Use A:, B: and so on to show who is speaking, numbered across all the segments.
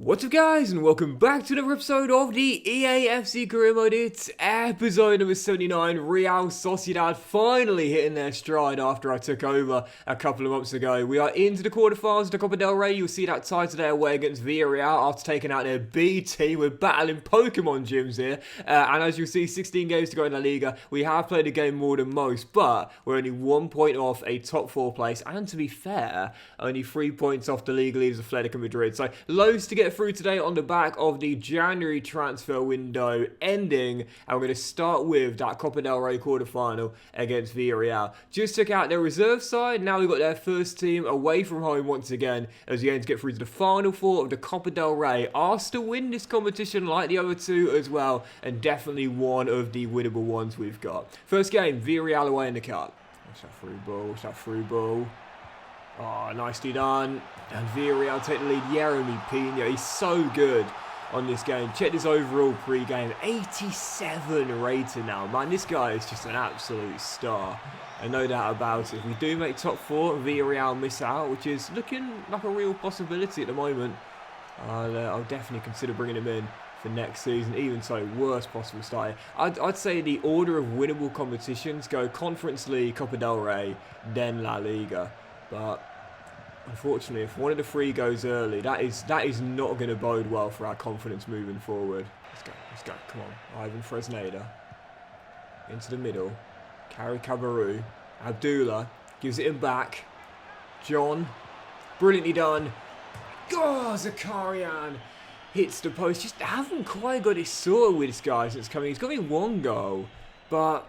A: What's up guys, and welcome back to another episode of the EAFC Career Mode. It's episode number 79. Real Sociedad finally hitting their stride after I took over a couple of months ago. We are into the quarterfinals of the Copa del Rey. You'll see that tie today away against Villarreal after taking out their B team. We're battling Pokemon gyms here. And as you'll see, 16 games to go in La Liga. We have played a game more than most, but we're only 1 point off a top 4 place. And to be fair, only 3 points off the league leaders of Atletico Madrid. So loads to get through today on the back of the January transfer window ending, and we're going to start with that Copa del Rey quarterfinal against Villarreal. Just took out their reserve side, now we've got their first team away from home once again as we aim to get through to the final four of the Copa del Rey. Asked to win this competition like the other two as well, and definitely one of the winnable ones we've got. First game, Villarreal away in the cup. What's that through ball? Oh, nicely done. And Villarreal take the lead. Yeremy Pina, he's so good on this game. Check this overall pre-game. 87 rated now. Man, this guy is just an absolute star. And no doubt about it. If we do make top 4 and Villarreal miss out, which is looking like a real possibility at the moment, I'll definitely consider bringing him in for next season. Even so, worst possible start. I'd say the order of winnable competitions go Conference League, Copa del Rey, then La Liga. But unfortunately, if one of the three goes early, that is not going to bode well for our confidence moving forward. Let's go. Come on, Ivan Fresneda into the middle. Carry Cabaru. Abdullah gives it him back. John, brilliantly done. Oh, Zakarian hits the post. Just haven't quite got it sorted with this guy since coming. He's got me one goal, but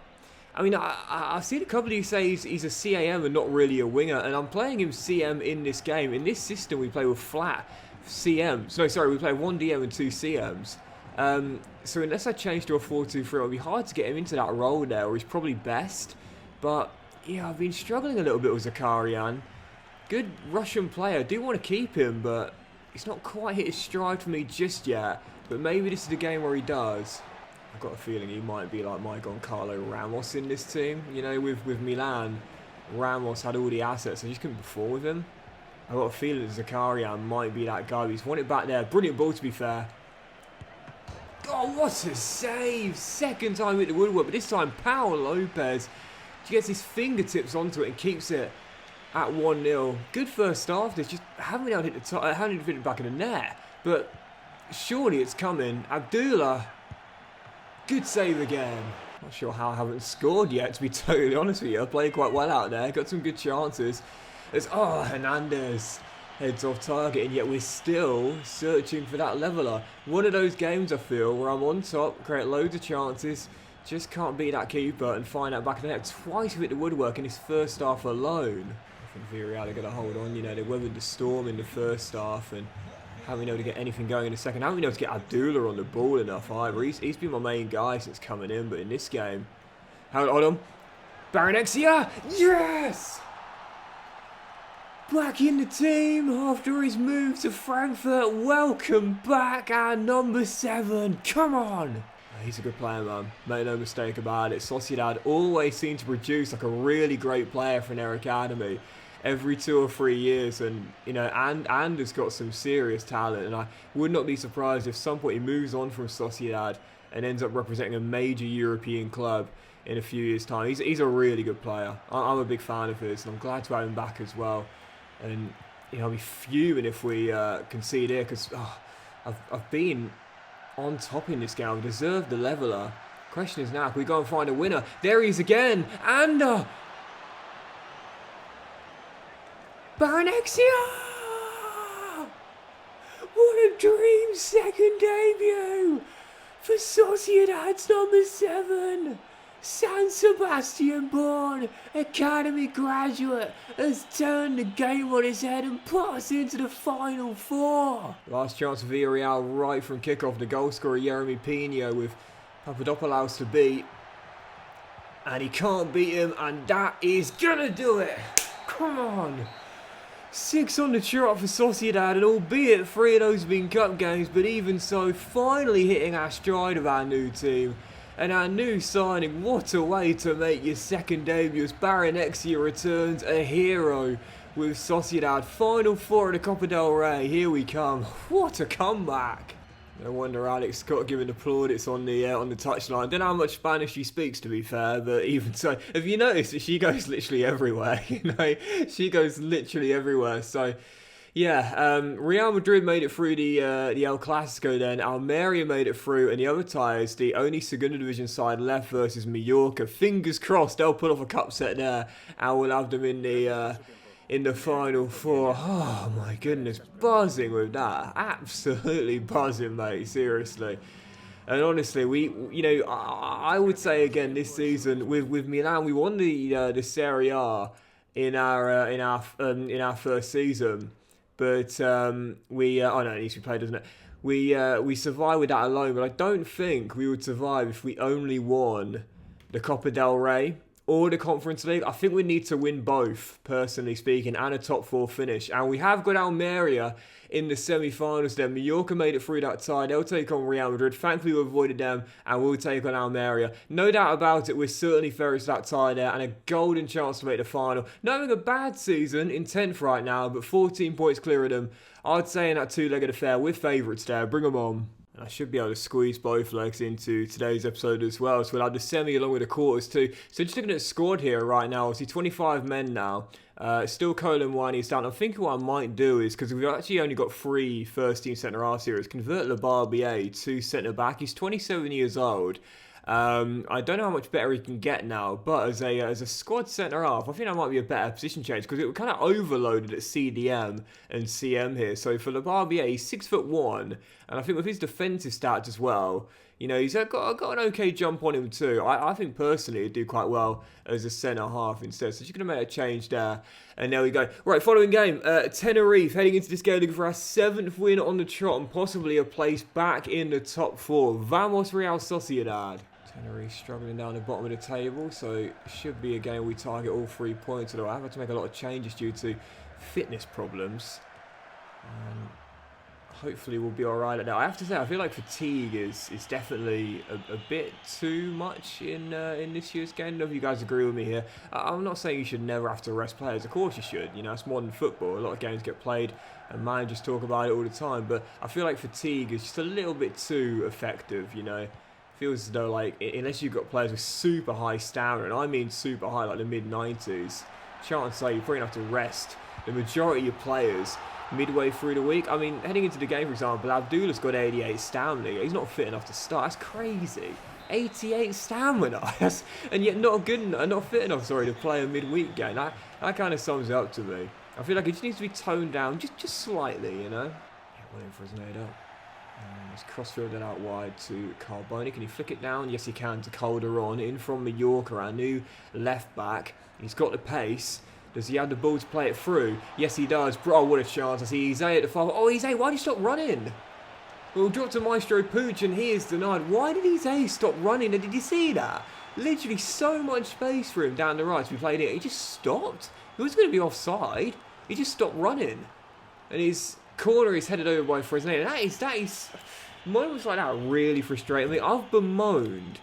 A: I mean, I've seen a couple of you say he's a CAM and not really a winger, and I'm playing him CM in this game. In this system, we play with flat CMs. No, sorry, we play 1 DM and 2 CMs. So unless I change to a 4-2-3, it'll be hard to get him into that role there, or he's probably best. But, yeah, I've been struggling a little bit with Zakarian. Good Russian player. I do want to keep him, but he's not quite hit his stride for me just yet. But maybe this is the game where he does. I've got a feeling he might be like my Goncalo Ramos in this team. You know, with Milan, Ramos had all the assets. I just couldn't perform with him. I've got a feeling that Zakarian might be that guy. He's won it back there. Brilliant ball, to be fair. Oh, what a save. Second time hit the woodwork, but this time Paul Lopez gets his fingertips onto it and keeps it at 1-0. Good first half. They just haven't been able to hit the top. Haven't even hit the back of the net. But surely it's coming. Abdullah. Good save again. Not sure how I haven't scored yet, to be totally honest with you. I played quite well out there. Got some good chances. Hernandez heads off target, and yet we're still searching for that leveller. One of those games, I feel, where I'm on top, create loads of chances, just can't beat that keeper and find out back of the net. Twice we hit the woodwork in his first half alone. I think Villarreal are going to hold on. You know, they weathered the storm in the first half and haven't been able to get anything going in the second. Haven't been able to get Abdullah on the ball enough either. He's been my main guy since coming in, but in this game, hold on. Baranexia, yes! Back in the team after his move to Frankfurt. Welcome back, our number 7. Come on! He's a good player, man. Make no mistake about it. Sociedad always seem to produce like a really great player from their academy every 2 or 3 years, and you know, and has got some serious talent, and I would not be surprised if some point he moves on from Sociedad and ends up representing a major European club in a few years' time. He's a really good player. I'm a big fan of his, and I'm glad to have him back as well. And you know, I'll be fuming if we concede here, because I've been on top in this game. I've deserved the leveller. Question is now, can we go and find a winner? There he is again, and Baranexia! What a dream second debut for Sociedad's number 7. San Sebastian born academy graduate has turned the game on his head and put us into the final 4. Last chance for Villarreal right from kickoff. The goal scorer Yeremy Pina with Papadopoulos to beat. And he can't beat him, and that is gonna do it. Come on. 6 on the trot for Sociedad, and albeit 3 of those have been cup games, but even so, finally hitting our stride of our new team. And our new signing, what a way to make your second debut as Baranexia returns a hero with Sociedad. Final four of the Copa del Rey. Here we come. What a comeback. No wonder Alex got given the plaudits on the touchline. I don't know how much Spanish she speaks, to be fair, but even so, have you noticed that she goes literally everywhere? She goes literally everywhere. So, yeah, Real Madrid made it through the El Clasico. Then Almeria made it through, and the other ties, the only Segunda Division side left versus Mallorca. Fingers crossed they'll put off a cup set there, and we'll have them in the final four. Oh my goodness, buzzing with that. Absolutely buzzing, mate, seriously. And honestly, I would say again this season with Milan, we won the Serie A in our first season, but oh no, it needs to be played, doesn't it? We survived with that alone, but I don't think we would survive if we only won the Copa del Rey or the Conference League. I think we need to win both, personally speaking, and a top four finish. And we have got Almeria in the semi-finals there. Mallorca made it through that tie. They'll take on Real Madrid. Thankfully, we avoided them, and we'll take on Almeria. No doubt about it, we're certainly favourites that tie there, and a golden chance to make the final. Not having a bad season in 10th right now, but 14 points clear of them. I'd say in that two-legged affair, we're favourites there. Bring them on. I should be able to squeeze both legs into today's episode as well. So we'll have the semi along with the quarters too. So just looking at the squad here right now, obviously 25 men now. Still Colin Wani is down. I'm thinking what I might do is, because we've actually only got 3 first-team centre-halves here, is convert Labarbier to centre-back. He's 27 years old. I don't know how much better he can get now, but as a squad centre-half, I think that might be a better position change, because it was kind of overloaded at CDM and CM here. So for Labarbier, he's 6'1", and I think with his defensive stats as well, he's got an okay jump on him too. I think personally he'd do quite well as a centre-half instead. So she's going to make a change there. And there we go. Right, following game. Tenerife heading into this game looking for our 7th win on the trot and possibly a place back in the top 4. Vamos Real Sociedad. Tenerife struggling down the bottom of the table, so it should be a game we target all 3 points. Although I've had to make a lot of changes due to fitness problems. Hopefully we'll be alright at that. I have to say, I feel like fatigue is definitely a bit too much in this year's game. I don't know if you guys agree with me here. I'm not saying you should never have to rest players. Of course you should. It's modern football. A lot of games get played and managers talk about it all the time. But I feel like fatigue is just a little bit too effective, Feels as though, like, unless you've got players with super high stamina, and I mean super high, like the mid-90s, chances are you're probably going to have to rest the majority of players midway through the week. I mean, heading into the game, for example, Abdullah's got 88 stamina. He's not fit enough to start. That's crazy. 88 stamina. And yet not fit enough, to play a midweek game. That kind of sums it up to me. I feel like it just needs to be toned down just slightly, Yeah, waiting for his nade up. He's cross-fielded out wide to Carboni. Can he flick it down? Yes, he can to Calderon. In from Mallorca, our new left back. He's got the pace. Does he have the ball to play it through? Yes, he does. Bro, what a chance. I see Eze at the far. Oh, Eze, why did he stop running? Well, drop to Maestro Pooch, and he is denied. Why did Eze stop running? Did you see that? Literally so much space for him down the right to be played in. He just stopped. He was going to be offside. He just stopped running. And his corner is headed over by Fresnel. And that is moments like that really frustrate me. I've bemoaned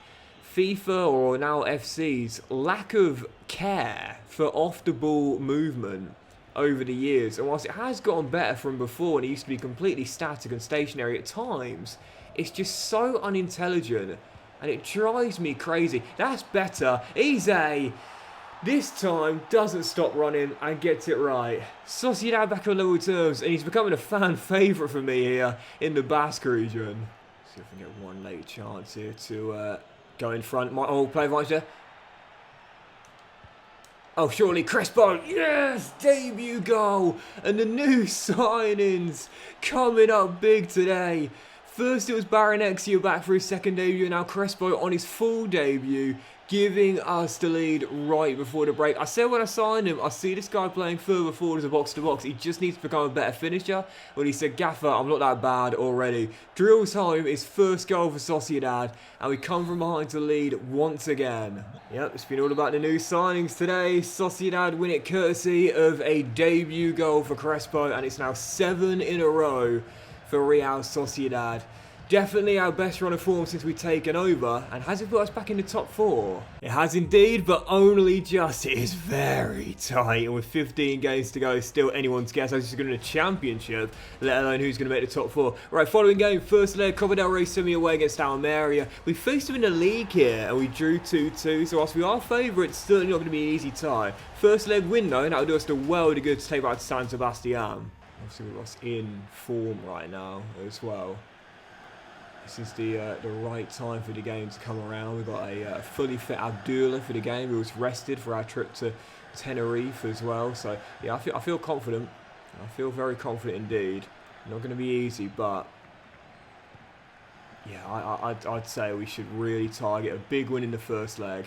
A: FIFA or now FC's lack of care for off-the-ball movement over the years. And whilst it has gotten better from before and it used to be completely static and stationary at times, it's just so unintelligent and it drives me crazy. That's better. Eze, this time, doesn't stop running and gets it right. Sociedad back on level terms, and he's becoming a fan favourite for me here in the Basque region. See if we can get one late chance here to go in front. Play advantage there. Oh, surely Crespo. Yes! Debut goal. And the new signings coming up big today. First it was Baronexia back for his second debut, and now Crespo on his full debut, giving us the lead right before the break. I said when I signed him, I see this guy playing further forward as a box-to-box. He just needs to become a better finisher. When he said, Gaffer, I'm not that bad already. Drills home his first goal for Sociedad, and we come from behind to lead once again. Yep, it's been all about the new signings today. Sociedad win it courtesy of a debut goal for Crespo, and it's now 7 in a row for Real Sociedad. Definitely our best run of form since we've taken over, and has it put us back in the top 4? It has indeed, but only just. It is very tight, and with 15 games to go, still anyone's guess as who's going to the championship, let alone who's going to make the top 4. Right, following game, first leg, Copa del Rey semi away against Almeria. We faced them in the league here, and we drew 2-2, so whilst we are favourites, still not going to be an easy tie. First leg win though, and that'll do us the world of good to take back to San Sebastian. Obviously we're in form right now as well. This is the right time for the game to come around. We've got a fully fit Abdullah for the game, who was rested for our trip to Tenerife as well. So yeah, I feel confident. I feel very confident indeed. Not going to be easy, but yeah, I'd say we should really target a big win in the first leg.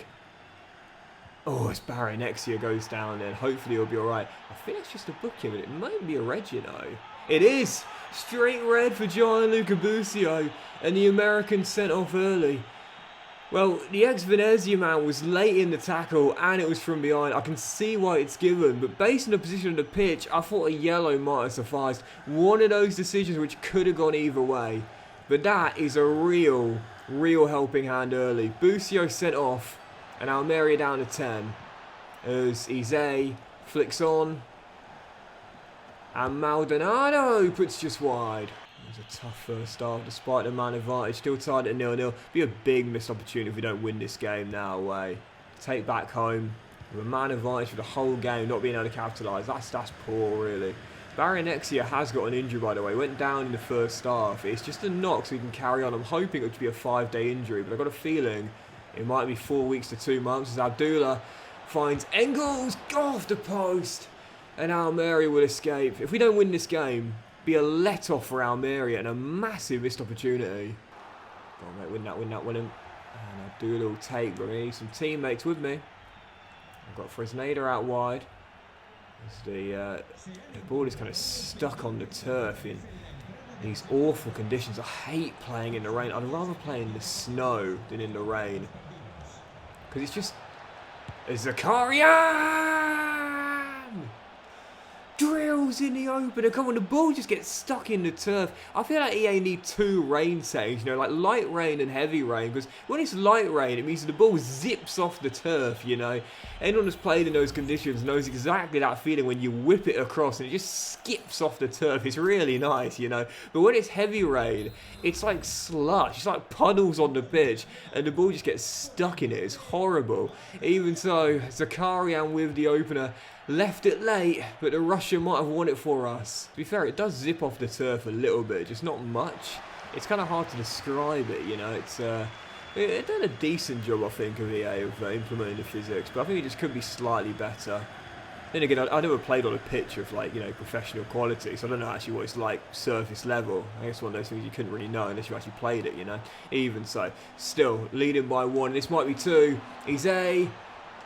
A: Oh, it's Barry Nexia goes down there. Hopefully he'll be alright. I think it's just a booking, but it might be a red, you know. It is! Straight red for Gianluca Busio, and the American sent off early. Well, the ex-Venezia man was late in the tackle, and it was from behind. I can see why it's given, but based on the position of the pitch, I thought a yellow might have sufficed. One of those decisions which could have gone either way. But that is a real helping hand early. Busio sent off, and Almeria down to 10. As Ize flicks on. And Maldonado puts just wide. It was a tough first half despite the man advantage. Still tied at 0-0. Be a big missed opportunity if we don't win this game now away. Take back home. With a man advantage for the whole game, not being able to capitalise. That's poor, really. Baranexia has got an injury, by the way. Went down in the first half. It's just a knock so he can carry on. I'm hoping it would be a 5-day injury, but I've got a feeling it might be 4 weeks to 2 months as Abdullah finds Engels off the post. And Almeria will escape. If we don't win this game, be a let-off for Almeria and a massive missed opportunity. Go on, mate, win that, win him. And Abdullah will take, but we need some teammates with me. I've got Fresneda out wide. As the ball is kind of stuck on the turf in these awful conditions. I hate playing in the rain. I'd rather play in the snow than in the rain. Because it's just... Zakarian! Drills in the opener. Come on, the ball just gets stuck in the turf. I feel like EA need 2 rain settings, you know, like light rain and heavy rain. Because when it's light rain, it means the ball zips off the turf, you know. Anyone who's played in those conditions knows exactly that feeling when you whip it across and it just skips off the turf. It's really nice, you know. But when it's heavy rain, it's like slush. It's like puddles on the pitch. And the ball just gets stuck in it. It's horrible. Even so, Zakarian with the opener. Left it late, but the Russian might have won it for us. To be fair, it does zip off the turf a little bit, just not much. It's kind of hard to describe it, you know. It's it done a decent job, I think, of EA of implementing the physics, but I think it just could be slightly better. Then again, I never played on a pitch of, like, you know, professional quality, so I don't know actually what it's like surface level. I guess one of those things you couldn't really know unless you actually played it, you know. Even so, still leading by 1. This might be 2. Ize.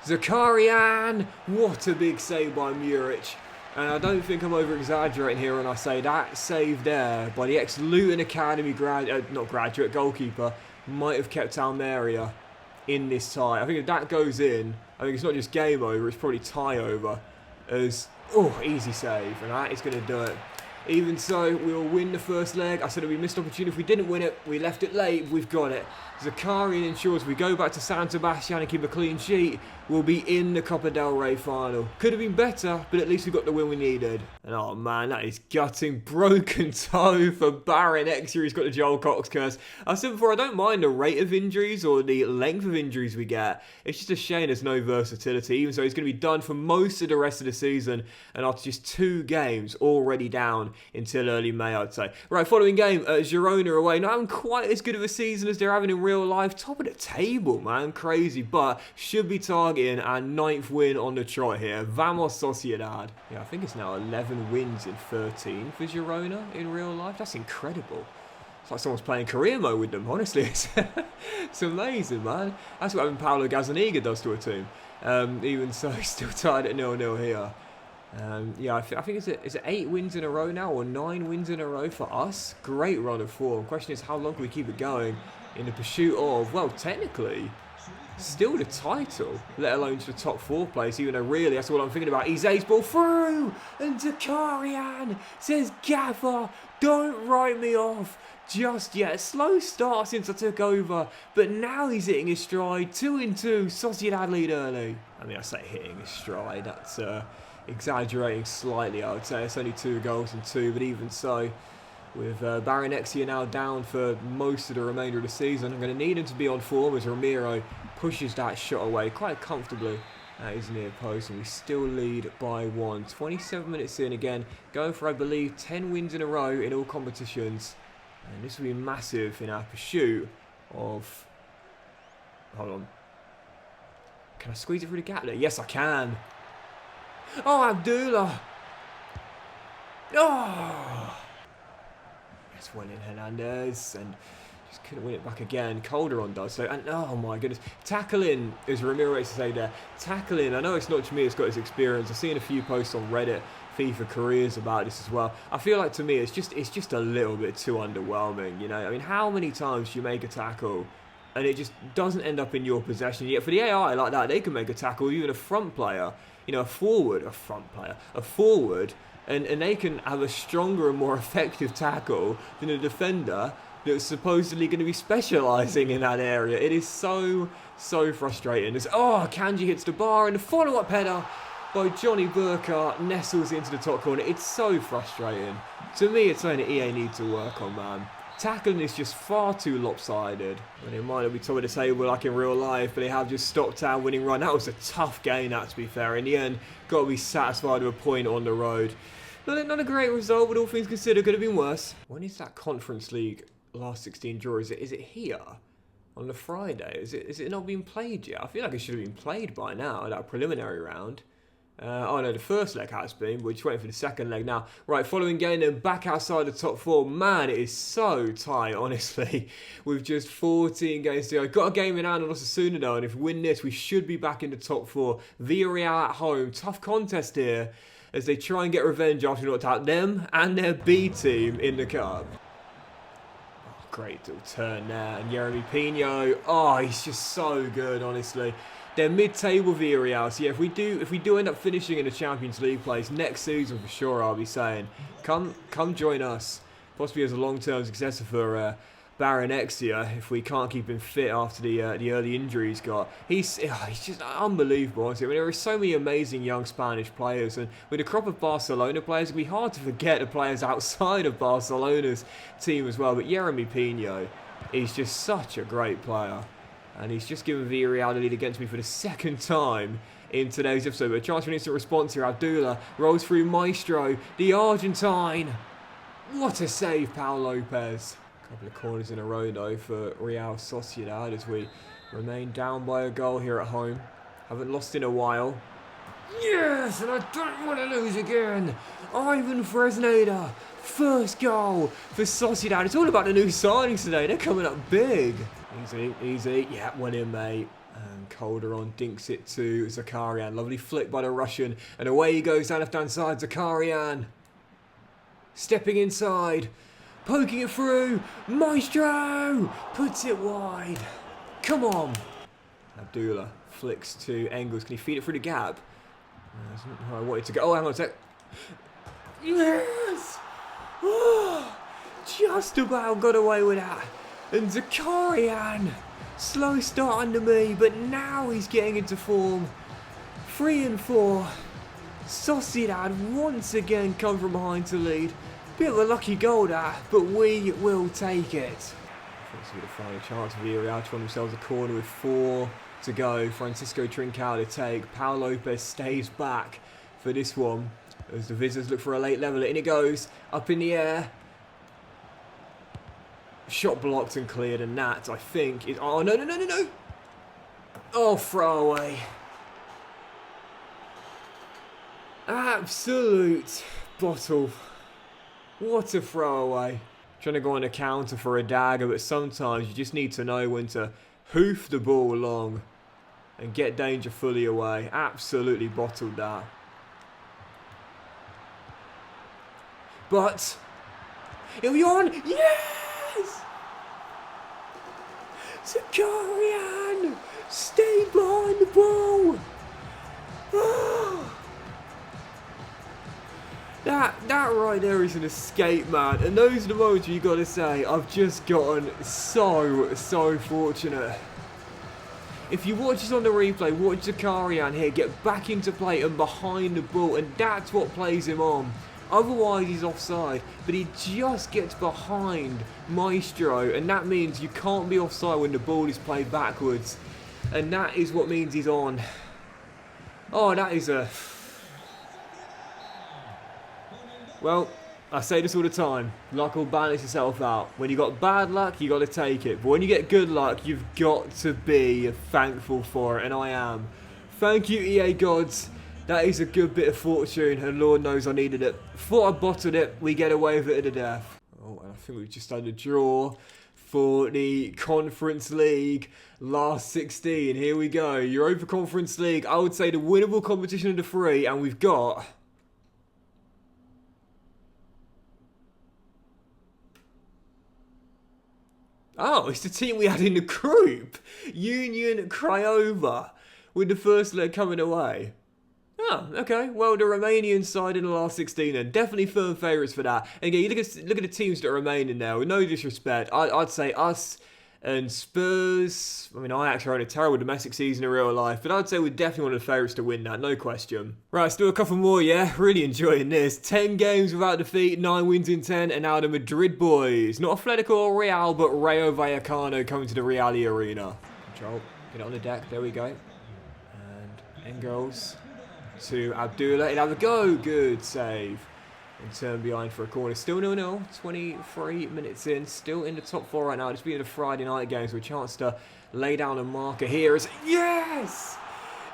A: Zakarian! What a big save by Muric. And I don't think I'm over-exaggerating here when I say that save there by the ex-Luton Academy goalkeeper might have kept Almeria in this tie. I think if that goes in, I think it's not just game over, it's probably tie over. As, oh, easy save, and that is going to do it. Even so, we will win the first leg. I said we missed opportunity. If we didn't win it, we left it late. We've got it. Zakarian ensures we go back to San Sebastian and keep a clean sheet. We'll be in the Copa del Rey final. Could have been better, but at least we got the win we needed. And oh man, that is gutting. Broken toe for Baron X here. He's got the Joel Cox curse. I said before, I don't mind the rate of injuries or the length of injuries we get. It's just a shame there's no versatility. Even so, he's going to be done for most of the rest of the season. And after just 2 games, already down until early May, I'd say. Right, following game, Girona away. Not having quite as good of a season as they're having in real life. Top of the table, man. Crazy. But should be targeting our 9th win on the trot here. Vamos Sociedad. Yeah, I think it's now 11 wins in 13 for Girona in real life. That's incredible. It's like someone's playing career mode with them, honestly. It's amazing, man. That's what having Paulo Gazzaniga does to a team. Even so, he's still tied at 0-0 here. Yeah, I think is it 8 wins in a row now, or 9 wins in a row for us? Great run of form. Question is, how long can we keep it going in the pursuit of, well, technically, still the title, let alone to the top 4 place, even though really that's all I'm thinking about. Ize's ball through, and Zakarian says, Gaffer, don't write me off just yet. Slow start since I took over, but now he's hitting his stride. 2-2, Sociedad lead early. I mean, I say hitting his stride, that's exaggerating slightly, I would say. It's only 2 goals and 2, but even so, with Baronexia now down for most of the remainder of the season, I'm going to need him to be on form as Ramiro pushes that shot away quite comfortably at his near post, and we still lead by 1. 27 minutes in again, going for, I believe, 10 wins in a row in all competitions. And this will be massive in our pursuit of... Hold on. Can I squeeze it through the gap there? Yes, I can. Oh, Abdullah. Oh. Yes, went in Hernandez and just couldn't win it back again. Calderon does so. And oh my goodness. Tackling, as Ramiro used to say there, tackling. I know it's not just me, it's got his experience. I've seen a few posts on Reddit, FIFA careers about this as well. I feel like to me it's just a little bit too underwhelming, you know. I mean, how many times do you make a tackle and it just doesn't end up in your possession? Yet for the AI like that, they can make a tackle, even a front player, you know, a forward, and they can have a stronger and more effective tackle than a defender that's supposedly going to be specialising in that area. It is so frustrating. Kanji hits the bar, and the follow-up header by Johnny Burkhardt nestles into the top corner. It's so frustrating. To me, it's something that EA need to work on, man. Tackling is just far too lopsided. And it might not be top of the table like in real life, but they have just stopped our winning run. That was a tough game, that, to be fair. In the end, got to be satisfied with a point on the road. Not a great result, but all things considered, could have been worse. When is that Conference League last 16 draw? Is it here? On the Friday? Is it not being played yet? I feel like it should have been played by now, that preliminary round. Oh no, the first leg has been. We're just waiting for the second leg now. Right, following game, then back outside the top 4. Man, it is so tight, honestly. With just 14 games to go. Got a game in hand on Osasuna though, and if we win this, we should be back in the top 4. Villarreal at home. Tough contest here as they try and get revenge after knocked out them and their B team in the cup. Oh, great little turn there. And Yeremy Pino. Oh, he's just so good, honestly. They're mid-table Villarreal, so yeah, if we do end up finishing in the Champions League place next season for sure, I'll be saying, come join us, possibly as a long-term successor for Baronexia if we can't keep him fit after the early injury he's got. He's just unbelievable, honestly. I mean, there are so many amazing young Spanish players, and with a crop of Barcelona players, it'd be hard to forget the players outside of Barcelona's team as well. But Yeremy Pino is just such a great player. And he's just given Villarreal the lead against me for the second time in today's episode. But a chance for an instant response here. Abdullah rolls through Maestro, the Argentine. What a save, Pau Lopez. A couple of corners in a row, though, for Real Sociedad as we remain down by a goal here at home. Haven't lost in a while. Yes, and I don't want to lose again. Ivan Fresneda, first goal for Sociedad. It's all about the new signings today. They're coming up big. Easy. Yeah, went in, mate. And Calderon dinks it to Zakarian. Lovely flick by the Russian. And away he goes down left-hand side. Zakarian. Stepping inside. Poking it through. Maestro. Puts it wide. Come on. Abdullah flicks to Engels. Can he feed it through the gap? That's not how I wanted to go. Oh, hang on a sec. Yes! Oh, just about got away with that. And Zakarian, slow start under me, but now he's getting into form. 3 and 4. Sociedad once again come from behind to lead. Bit of a lucky goal that, but we will take it. This will be the final chance for Villarreal to run themselves a corner with 4 to go. Francisco Trincao to take. Pau Lopez stays back for this one as the visitors look for a late leveller. In it goes, up in the air. Shot blocked and cleared, and that, I think, is... Oh, no. Oh, throwaway. Absolute bottle. What a throwaway. Trying to go on a counter for a dagger, but sometimes you just need to know when to hoof the ball long and get danger fully away. Absolutely bottled that. But... It'll be on! Yes! Zakarian! Stay behind the ball. That right there is an escape, man. And those are the moments you got to say, I've just gotten so fortunate. If you watch this on the replay, watch Zakarian here get back into play and behind the ball, and that's what plays him on. Otherwise he's offside, but he just gets behind Maestro, and that means you can't be offside when the ball is played backwards. And that is what means he's on. Oh, that is a... Well, I say this all the time, luck will balance itself out. When you got bad luck, you got to take it. But when you get good luck, you've got to be thankful for it, and I am. Thank you, EA gods. That is a good bit of fortune, and Lord knows I needed it. Thought I bottled it, we get away with it to the death. Oh, and I think we've just done a draw for the Conference League last 16. Here we go, Europa Conference League. I would say the winnable competition of the three, and we've got... Oh, it's the team we had in the group. Union Craiova, with the first leg coming away. Oh, okay. Well, the Romanian side in the last 16 and definitely firm favourites for that. And again, you look at the teams that remain in there. With no disrespect, I'd say us and Spurs. I mean, Ajax are having a terrible domestic season in real life, but I'd say we're definitely one of the favourites to win that, no question. Right, still a couple more, yeah? Really enjoying this. 10 games without defeat, 9 wins in 10, and now the Madrid boys. Not Atletico or Real, but Rayo Vallecano coming to the Real Arena. Control, get it on the deck, there we go. And end goals to Abdullah. He'll have a go, good save. And turn behind for a corner. Still 0-0, 23 minutes in. Still in the top 4 right now. Just being a Friday night game, so a chance to lay down a marker here. Yes!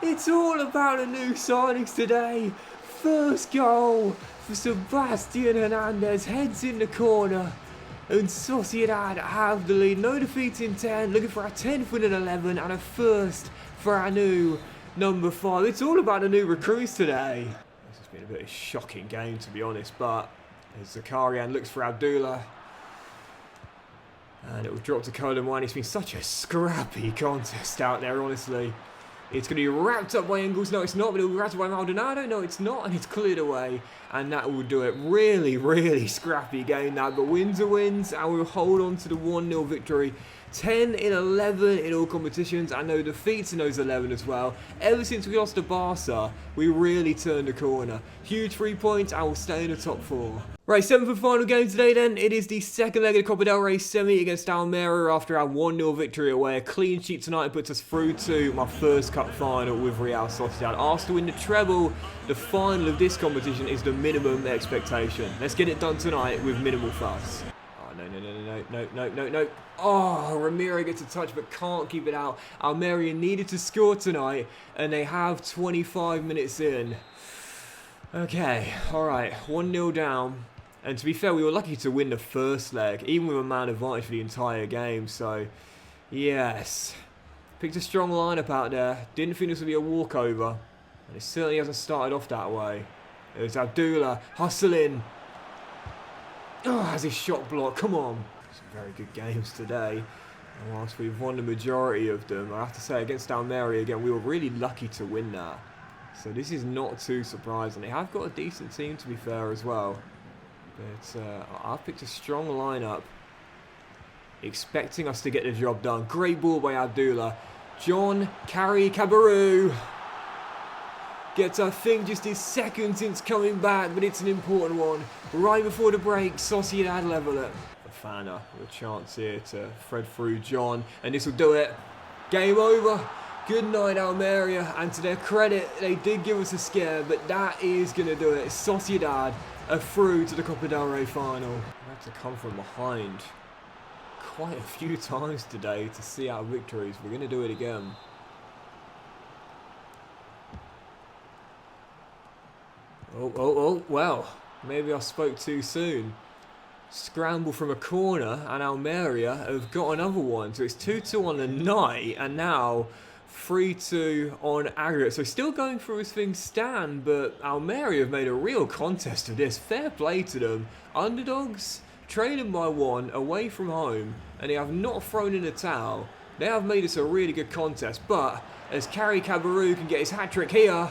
A: It's all about the new signings today. First goal for Sebastian Hernandez. Heads in the corner. And Sociedad have the lead. No defeats in 10. Looking for our 10th win in 11. And a first for our new number 5. It's all about the new recruits today. This has been a bit of a shocking game, to be honest, but as Zakarian looks for Abdullah, and it will drop to Coleman. It's been such a scrappy contest out there, honestly. It's going to be wrapped up by Engels. No, it's not, but it will be wrapped up by Maldonado. No, it's not, and it's cleared away, and that will do it. Really scrappy game that, but wins are wins, and we'll hold on to the 1-0 victory. 10 in 11 in all competitions, and no defeats in those 11 as well. Ever since we lost to Barca, we really turned the corner. Huge 3 points, and we'll stay in the top 4. Right, 7th and final game today then. It is the second leg of the Copa del Rey semi against Almeria after our 1-0 victory away. A clean sheet tonight puts us through to my first cup final with Real Sociedad. Asked to win the treble, the final of this competition is the minimum expectation. Let's get it done tonight with minimal fuss. No. Oh, Ramiro gets a touch but can't keep it out. Almeria needed to score tonight, and they have 25 minutes in. Okay, alright, 1-0 down. And to be fair, we were lucky to win the first leg, even with a man advantage for the entire game. So, yes. Picked a strong lineup out there. Didn't think this would be a walkover. And it certainly hasn't started off that way. There's Abdullah hustling. Oh, has his shot blocked. Come on. Some very good games today. And whilst we've won the majority of them, I have to say, against Almeria again, we were really lucky to win that. So this is not too surprising. They have got a decent team, to be fair, as well. But I've picked a strong lineup, expecting us to get the job done. Great ball by Abdullah. John Carey Cabarrou gets, I think, just his second since coming back, but it's an important one. Right before the break, Sociedad level it. Fana with a chance here to thread through John, and this will do it. Game over. Good night, Almeria, and to their credit, they did give us a scare, but that is going to do it. Sociedad are through to the Copa del Rey final. We had to come from behind quite a few times today to see our victories. We're going to do it again. Oh, well, maybe I spoke too soon. Scramble from a corner, and Almeria have got another one. So it's 2-2 on the night, and now 3-2 on aggregate. So still going through as things stand, but Almeria have made a real contest of this. Fair play to them. Underdogs, trailing by 1, away from home, and they have not thrown in a towel. They have made this a really good contest, but as Kari Kabaru can get his hat-trick here,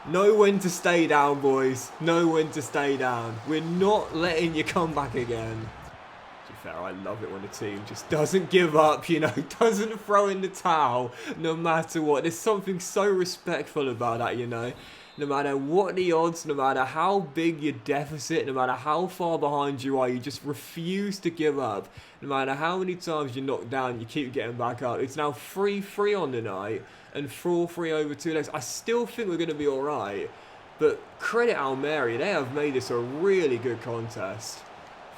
A: know when to stay down, boys. Know when to stay down. We're not letting you come back again. To be fair, I love it when a team just doesn't give up, you know, doesn't throw in the towel no matter what. There's something so respectful about that, you know. No matter what the odds, no matter how big your deficit, no matter how far behind you are, you just refuse to give up. No matter how many times you're knocked down, you keep getting back up. It's now 3-3 on the night and 4-3 over 2 legs. I still think we're going to be alright, but credit Almeria, they have made this a really good contest.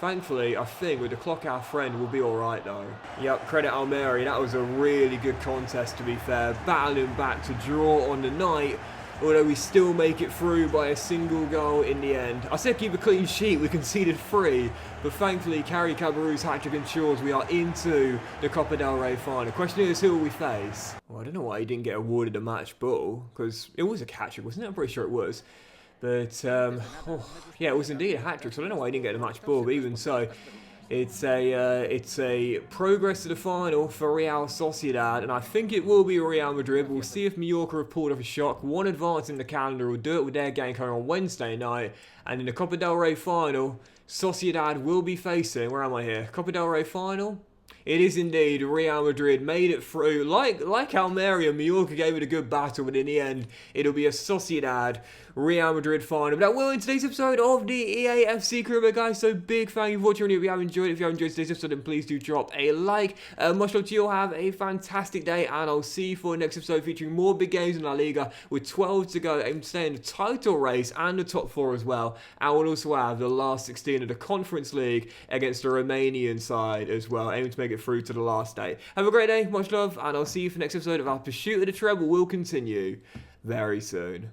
A: Thankfully, I think with the clock our friend, we'll be alright though. Yep, credit Almeria, that was a really good contest to be fair. Battling back to draw on the night, although we still make it through by a single goal in the end. I said keep a clean sheet, we conceded 3, but thankfully Kari Kabaru's hat-trick ensures we are into the Copa del Rey final. Question is, who will we face? Well, I don't know why he didn't get awarded a match ball, because it was a hat-trick, wasn't it? I'm pretty sure it was. But, yeah, it was indeed a hat-trick, so I don't know why he didn't get a match ball, but even so, it's a progress to the final for Real Sociedad, and I think it will be Real Madrid. We'll see if Mallorca have pulled off a shock. One advance in the calendar will do it with their game coming on Wednesday night, and in the Copa del Rey final, Sociedad will be facing, where am I here? Copa del Rey final? It is indeed Real Madrid, made it through. Like Almeria, Mallorca gave it a good battle, but in the end, it'll be a Sociedad Real Madrid final. But that will end today's episode of the EAFC Career, guys. So big thank you for watching. If you have enjoyed it, if you have enjoyed today's episode, then please do drop a like. Much love to you all. Have a fantastic day, and I'll see you for the next episode featuring more big games in La Liga with 12 to go. Aim to stay in the title race and the top 4 as well. And we'll also have the last 16 of the Conference League against the Romanian side as well. Aiming to make it through to the last day. Have a great day. Much love, and I'll see you for the next episode of our pursuit of the treble will continue very soon.